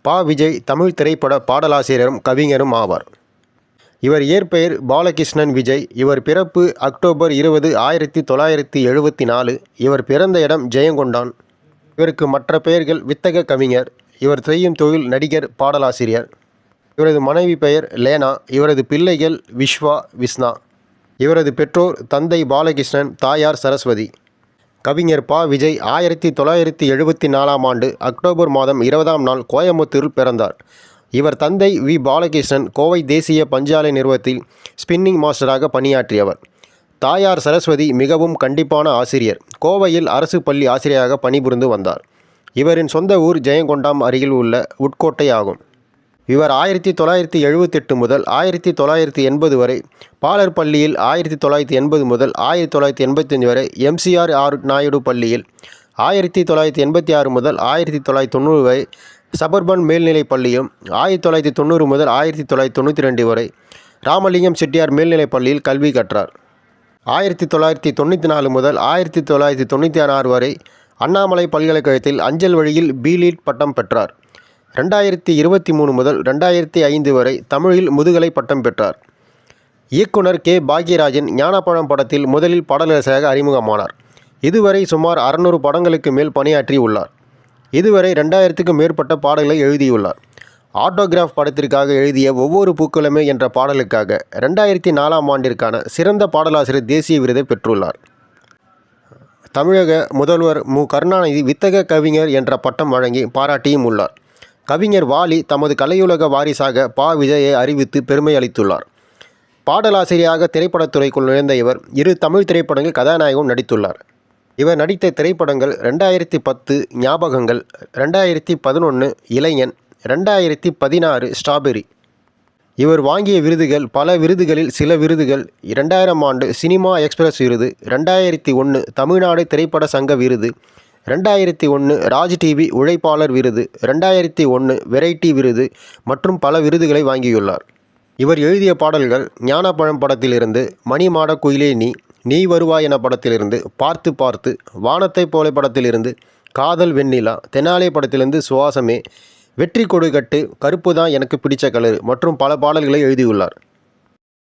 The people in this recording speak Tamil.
பா. விஜய் தமிழ் திரைப்பட பாடலாசிரியரும் கவிஞரும் ஆவார். இவர் இயற்பெயர் பாலகிருஷ்ணன் விஜய். இவர் பிறப்பு அக்டோபர் 20, 1974. இவர் பிறந்த இடம் ஜெயங்கொண்டான். இவருக்கு மற்ற பெயர்கள் வித்தக கவிஞர். இவர் செய்யும் தொழில் நடிகர், பாடலாசிரியர். இவரது மனைவி பெயர் லேனா. இவரது பிள்ளைகள் விஸ்வா, விஸ்னா. இவரது பெற்றோர் தந்தை பாலகிருஷ்ணன், தாயார் சரஸ்வதி. கவிஞர் பா. விஜய் 1974ஆம் ஆண்டு அக்டோபர் மாதம் 20ஆம் நாள் கோயம்புத்தூரில் பிறந்தார். இவர் தந்தை வி. பாலகிருஷ்ணன் கோவை தேசிய பஞ்சாலை நிறுவனத்தில் ஸ்பின்னிங் மாஸ்டராக பணியாற்றியவர். தாயார் சரஸ்வதி மிகவும் கண்டிப்பான ஆசிரியர். கோவையில் அரசு பள்ளி ஆசிரியராக பணிபுரிந்து வந்தார். இவரின் சொந்த ஊர் ஜெயங்கொண்டாம் அருகில் உள்ள உட்கோட்டை ஆகும். இவர் 1978 முதல் 1980 வரை பாலர் பள்ளியில், 1980 முதல் 1985 வரை MCR நாயுடு பள்ளியில், 1986 முதல் 1990 வரை சபர்பன் மேல்நிலைப் பள்ளியும், 1990 முதல் 1992 வரை ராமலிங்கம் செட்டியார் மேல்நிலைப் பள்ளியில் கல்வி கற்றார். 1994 முதல் 1996 வரை அண்ணாமலை பல்கலைக்கழகத்தில் அஞ்சல் வழியில் B.Litt பட்டம் பெற்றார். 2023 முதல் 2005 வரை தமிழில் முதுகலை பட்டம் பெற்றார். இயக்குனர் கே. பாக்யராஜன் ஞானப்பழம் படத்தில் முதலில் பாடலாசிரியராக அறிமுகமானார். இதுவரை சுமார் 600 படங்களுக்கு மேல் பணியாற்றி உள்ளார். இதுவரை 2000க்கும் மேற்பட்ட பாடல்களை எழுதியுள்ளார். ஆட்டோகிராஃப் படத்திற்காக எழுதிய ஒவ்வொரு பூக்களுமே என்ற பாடலுக்காக 2004ஆம் ஆண்டிற்கான சிறந்த பாடலாசிரியர் தேசிய விருதை பெற்றுள்ளார். தமிழக முதல்வர் மு. கருணாநிதி வித்தக கவிஞர் என்ற பட்டம் வழங்கி பாராட்டியும் உள்ளார். கவிஞர் வாலி தமது கலையுலக வாரிசாக பா. விஜயை அறிவித்து பெருமை அளித்துள்ளார். பாடலாசிரியராக திரைப்படத்துறைக்குள் நுழைந்த இவர் 2 தமிழ் திரைப்படங்கள் கதாநாயகம் நடித்துள்ளார். இவர் நடித்த திரைப்படங்கள் 2010 ஞாபகங்கள், 2011 இளைஞன், 2016 ஸ்ட்ராபெர்ரி. இவர் வாங்கிய விருதுகள் பல. விருதுகளில் சில விருதுகள்: 2000ஆம் ஆண்டு சினிமா எக்ஸ்பிரஸ் விருது, 2001 தமிழ்நாடு திரைப்பட சங்க விருது, 2001 ராஜ் டிவி உழைப்பாளர் விருது, 2001 வெரைட்டி விருது மற்றும் பல விருதுகளை வாங்கியுள்ளார். இவர் எழுதிய பாடல்கள் ஞானப்பழம் படத்திலிருந்து மணிமாட குயிலே நீ, நீ வருவாய் என படத்திலிருந்து பார்த்து பார்த்து, வானத்தைப் போல படத்திலிருந்து காதல் வெண்ணிலா, தெனாலி படத்திலிருந்து சுவாசமே, வெற்றி கொடி கட்டு, கருப்பு தான் எனக்கு பிடிச்ச கலர் மற்றும் பல பாடல்களை எழுதியுள்ளார்.